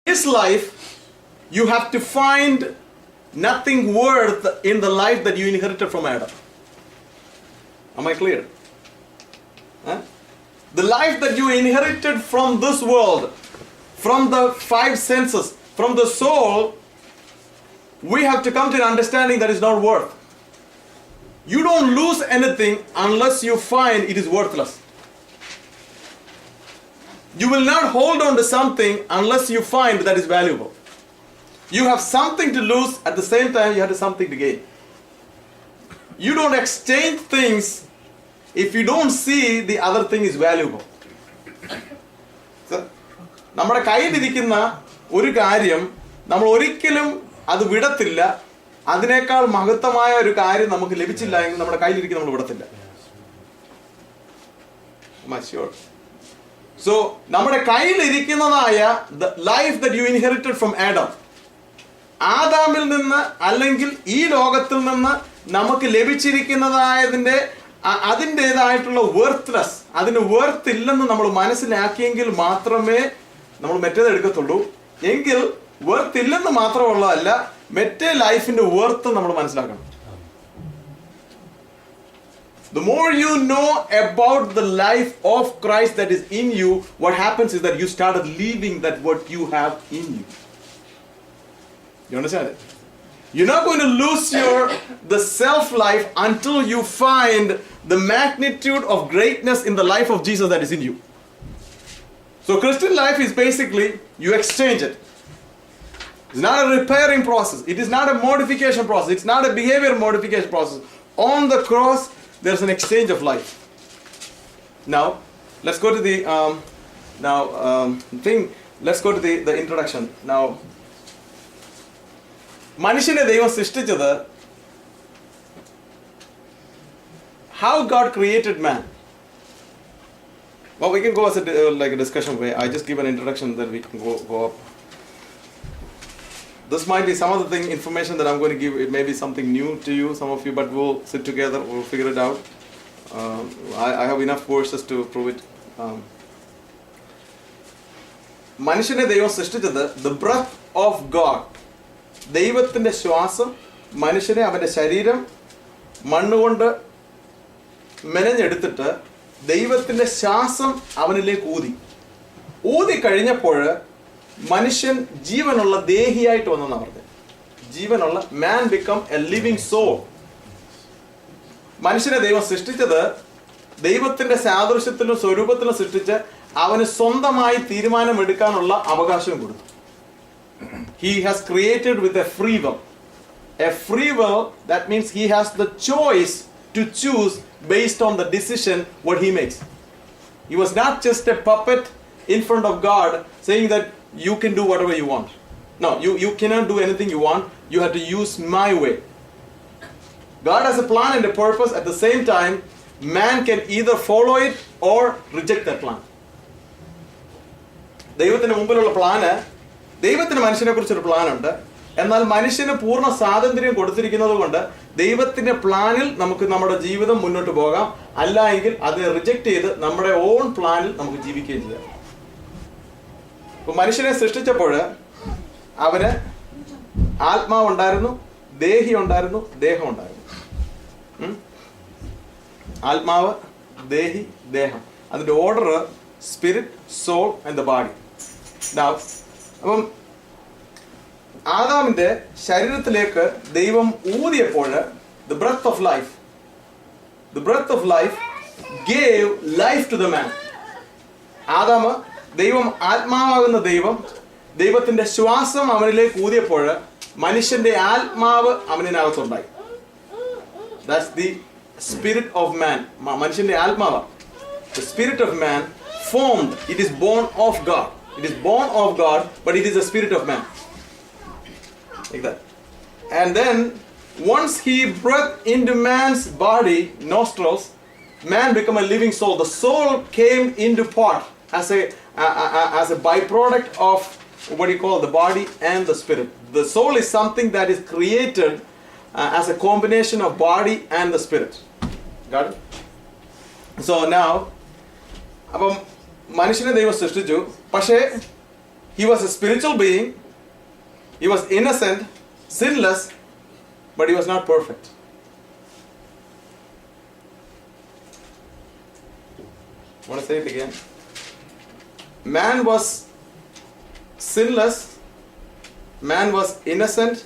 This life, you have to find nothing worth in the life that you inherited from Adam. Am I clear? Huh? The life that you inherited from this world, from the five senses, from the soul, we have to come to an understanding that is not worth. You don't lose anything unless you find it is worthless. You will not hold on to something unless you find that is valuable. You have something to lose, at the same time you have something to gain. You don't exchange things if you don't see the other thing is valuable. നമ്മുടെ കയ്യിലിരിക്കുന്ന ഒരു കാര്യം നമ്മൾ ഒരിക്കലും അത് വിടത്തില്ല. അതിനേക്കാൾ മഹത്തമായ ഒരു കാര്യം നമുക്ക് ലഭിച്ചില്ല എങ്കിൽ നമ്മുടെ കയ്യിലിരിക്കുന്ന നമ്മൾ വിടത്തില്ല. So, നമ്മുടെ കയ്യിലിരിക്കുന്നതായ the life that you inherited from Adam, ആദാമിൽ നിന്ന് അല്ലെങ്കിൽ ഈ ലോകത്തിൽ നിന്ന് നമുക്ക് ലഭിച്ചിരിക്കുന്നതായതിൻ്റെ അതിൻ്റെതായിട്ടുള്ള വർത്ത്ലെസ്, അതിന് വർത്ത് ഇല്ലെന്ന് നമ്മൾ മനസ്സിലാക്കിയെങ്കിൽ മാത്രമേ നമ്മൾ മറ്റേത് എടുക്കത്തുള്ളൂ. എങ്കിൽ വർത്ത് ഇല്ലെന്ന് മാത്രമുള്ളതല്ല, മറ്റേ ലൈഫിന്റെ വർത്ത് നമ്മൾ മനസ്സിലാക്കണം. The more you know about the life of Christ that is in you, what happens is that you started living that what you have in you. You understand it? You're not going to lose the self life until you find the magnitude of greatness in the life of Jesus that is in you. So Christian life is basically you exchange it. It's not a repairing process. It is not a modification process. It's not a behavior modification process. On the cross, there's an exchange of life. Now, let's go to the Let's go to the introduction. Now, മനുഷ്യനെ ദൈവം സൃഷ്ടിച്ചത്, how God created man. Well, we can go as like a discussion way. I just give an introduction, then we can go up. This might be some of the information that I'm going to give. It may be something new to you, some of you, but we'll sit together, we'll figure it out. I have enough verses to prove it. മനുഷ്യനെ ദൈവം സൃഷ്ടിച്ചത് the breath of God, ദൈവത്തിൻ്റെ ശ്വാസം, മനുഷ്യനെ അവൻ്റെ ശരീരം മണ്ണുകൊണ്ട് മെനഞ്ഞെടുത്തിട്ട് ദൈവത്തിൻ്റെ ശ്വാസം അവനിലേക്ക് ഊതി കഴിഞ്ഞപ്പോൾ മനുഷ്യൻ ജീവനുള്ള ദേഹിയായിട്ട് വന്നെന്നാണ് പറഞ്ഞത്. ജീവനുള്ള man become a living soul. മനുഷ്യനെ ദൈവം സൃഷ്ടിച്ചത് ദൈവത്തിന്റെ സാദൃശ്യത്തിലും സ്വരൂപത്തിലും സൃഷ്ടിച്ച് അവന് സ്വന്തമായി തീരുമാനമെടുക്കാനുള്ള അവകാശം കൊടുത്തു. He has created with a free will. A free will, that means he has the choice to choose based on the decision what he makes. He was not just a puppet in front of God saying that you can do whatever you want. No, you cannot do anything you want. You have to use my way. God has a plan and a purpose. At the same time, man can either follow it or reject that plan. ദൈവത്തിന് മുമ്പിലുള്ള plan, ദൈവത്തിന് മനുഷ്യനെ കുറിച്ചൊരു പ്ലാനുണ്ട്. എന്നാൽ മനുഷ്യന് പൂർണ്ണ സ്വാതന്ത്ര്യം കൊടുത്തിരിക്കുന്നത് കൊണ്ട് ദൈവത്തിന്റെ പ്ലാനിൽ നമുക്ക് നമ്മുടെ ജീവിതം മുന്നോട്ട് പോകാം. അല്ല എങ്കിൽ അതിനെ റിജക്ട് ചെയ്ത് നമ്മുടെ ഓൺ പ്ലാനിൽ നമുക്ക് ജീവിക്കുകയും ചെയ്യാം. ഇപ്പൊ മനുഷ്യനെ സൃഷ്ടിച്ചപ്പോൾ അവന് ആത്മാവ് ഉണ്ടായിരുന്നു, ദേഹി ഉണ്ടായിരുന്നു, ദേഹം ഉണ്ടായിരുന്നു. ആത്മാവ്, ദേഹി, ദേഹം. അതിന്റെ order spirit, soul and the body. അപ്പം ആദാമിന്റെ ശരീരത്തിലേക്ക് ദൈവം ഊതിയപ്പോൾ the breath of life gave life to the man. ആദാമ്, ദൈവം ആത്മാവാകുന്ന ദൈവത്തിന്റെ ശ്വാസം അവനിലേക്ക് ഊതിയപ്പോൾ മനുഷ്യന്റെ ആത്മാവ് അവനകത്തുണ്ടായി. That's the spirit of man. മനുഷ്യന്റെ ആത്മാവ്, the spirit of man formed. It is born of God. It is born of God, but it is the spirit of man. Like that. And then once he breathed into man's body, nostrils, man became a living soul. The soul came into part as a byproduct of what you call the body and the spirit. The soul is something that is created as a combination of body and the spirit. Got it? So now, അപ്പം മനുഷ്യനെ ദൈവം സൃഷ്ടിച്ചു. പക്ഷേ He was a spiritual being. He was innocent, sinless, but he was not perfect. I want to say it again. Man was sinless, man was innocent,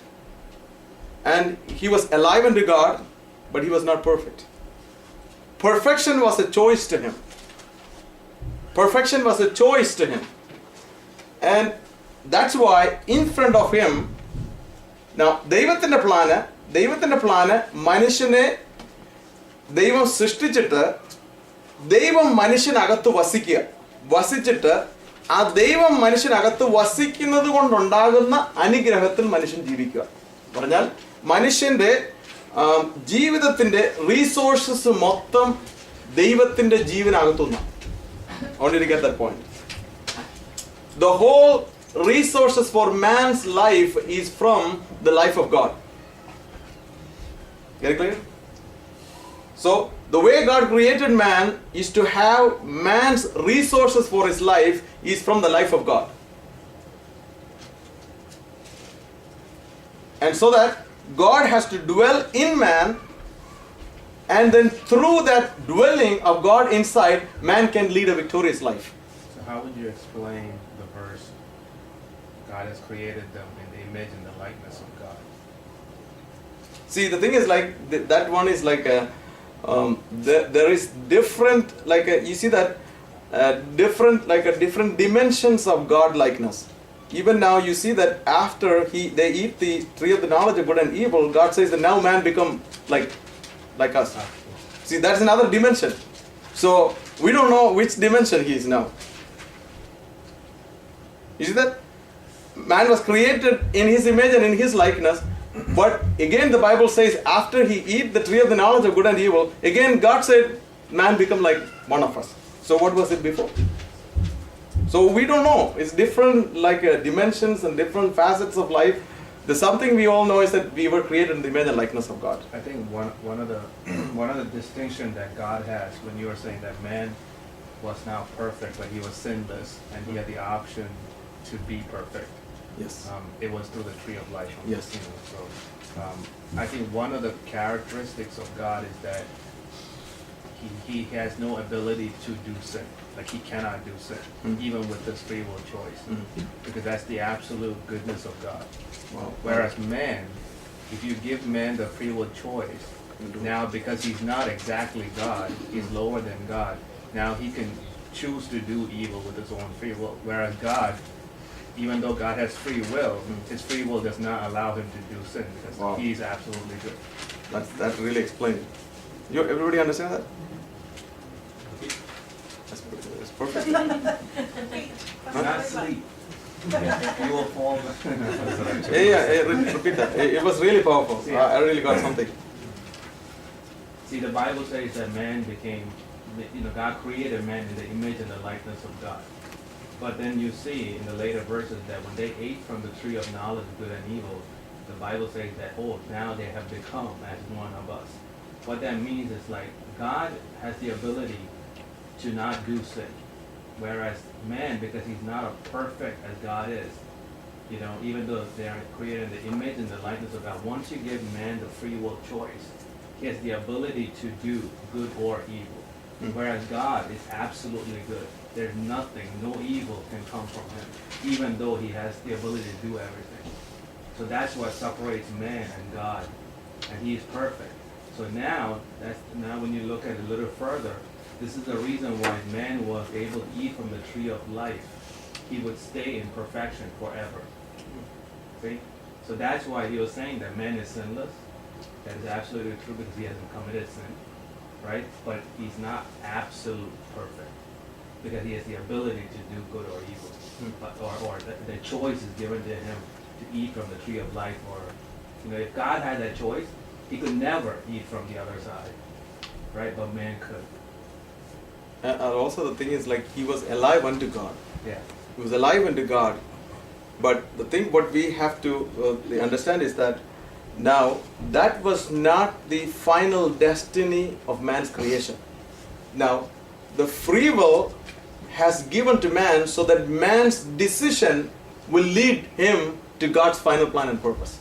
and he was alive unto God, but he was not perfect. Perfection was a choice to him. Perfection was a choice to him. And that's why in front of him, now ദൈവത്തിൻ്റെ plan മനുഷ്യനെ ദൈവം സൃഷ്ടിച്ചിട്ട് ദൈവം മനുഷ്യനകത്ത് വസിച്ചിട്ട് ആ ദൈവം മനുഷ്യനകത്ത് വസിക്കുന്നത് കൊണ്ടുണ്ടാകുന്ന അനുഗ്രഹത്തിൽ മനുഷ്യൻ ജീവിക്കുക. പറഞ്ഞാൽ മനുഷ്യന്റെ ജീവിതത്തിന്റെ റീസോഴ്സസ് മൊത്തം ദൈവത്തിന്റെ ജീവനകത്തുനിന്നാണ്. I want you to get that point. The whole resources for man's life is from the life of God. Get it clear? So, the way God created man is to have man's resources for his life is from the life of God. And so that God has to dwell in man, and then through that dwelling of God inside, man can lead a victorious life. So how would you explain the verse, God has created them in the image and the likeness of God? See, the thing is like, that one is like a, there is different, like a, you see that different dimensions of God likeness. Even now you see that after they eat the tree of the knowledge of good and evil, God says that now man become like us. See, that's another dimension. So we don't know which dimension he is now. You see that? Man was created in his image and in his likeness. But again the Bible says after he eat the tree of the knowledge of good and evil, again God said man become like one of us. So what was it before? So we don't know. It's different like dimensions and different facets of life. The something we all know is that we were created in the image and likeness of God. I think one of the distinction that God has when you are saying that man was now perfect, but he was sinless, and he had the option to be perfect. Yes. It was through the tree of life. Yes. You know, so I think one of the characteristics of God is that he has no ability to do sin. Like he cannot do sin, even with this free will choice, because that's the absolute goodness of God. Wow. Whereas man, if you give man the free will choice, now because he's not exactly God, he's lower than God, now he can choose to do evil with his own free will. Whereas God, even though God has free will, his free will does not allow him to do sin because he's absolutely good. That really explains it. Everybody understand that? That's perfect. Not sleep. You will fall. Repeat that. It was really powerful. I really got something. See, the Bible says that man became, God created man in the image and the likeness of God. But then you see in the later verses that when they ate from the tree of knowledge of good and evil, the Bible says that, now they have become as one of us. What that means is like God has the ability to not do sin. Whereas man, because he's not as perfect as God is, even though they are created in the image and the likeness of God, once you give man the free will choice, he has the ability to do good or evil. Whereas God is absolutely good. There's nothing, no evil can come from him, even though he has the ability to do everything. So that's what separates man and God, and he is perfect. So now when you look at it a little further, this is the reason why man was able to eat from the tree of life. He would stay in perfection forever. See? So that's why he was saying that man is sinless. That is absolutely true because he hasn't committed sin. Right? But he's not absolute perfect. Because he has the ability to do good or evil. Or the choice is given to him to eat from the tree of life. Or, if God had that choice, he could never eat from the other side. Right? But man could. And also the thing is like he was alive unto God. Yeah. He was alive unto God. But the thing what we have to understand is that now that was not the final destiny of man's creation. Now the free will has given to man so that man's decision will lead him to God's final plan and purpose.